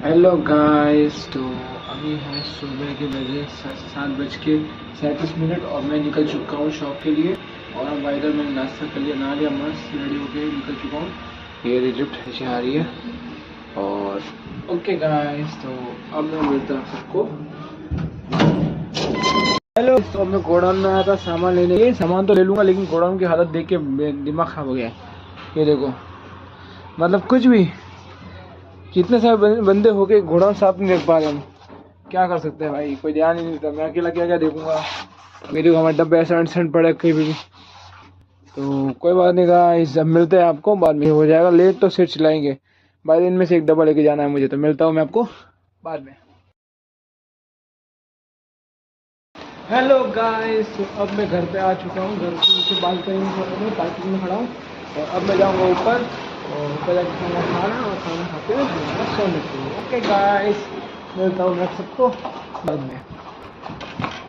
Hello guys, तो अभी है सुबह के बजे 7:37 और मैं निकल चुका हूँ शॉप के लिए। और अब इधर मैंने नाश्ता कर लिया, नहा लिया, मस्त रेडी होके निकल चुका हूँ। ये लिफ्ट ऐसे आ रही है। और ओके गाइस, तो अब मैं मिलता हूँ सबको। हेलो, तो मैं गोडाउन में आया था सामान लेने। ये सामान तो ले लूँगा, लेकिन गोडाउन की हालत देख के दिमाग खराब हो गया है। ये देखो, मतलब कुछ भी, कितने सारे बंदे होके घोड़ा साफ नहीं देख पा रहे हम। क्या कर सकते हैं भाई, कोई ध्यान ही नहीं देता। मैं अकेला क्या क्या देखूंगा। मेरे को हमारे डब्बे एंड पड़े कहीं भी। तो कोई बात नहीं गाइस, जब मिलते हैं आपको बाद में। हो जाएगा लेट तो सिर चिल्लाएंगे भाई। इनमें से एक डब्बा लेके जाना है मुझे, तो मिलता हूँ मैं आपको बाद में। हेलो गाइस, तो अब मैं घर पे आ चुका हूँ। घर के नीचे बालकनी में पार्किंग में खड़ा हूँ। और अब मैं जाऊँगा ऊपर, और ऊपर जाकर खाना खाना, और खाना खाते हुए सोने के लिए। ओके गाइस, मिलता हूँ मैं सबको बाद में।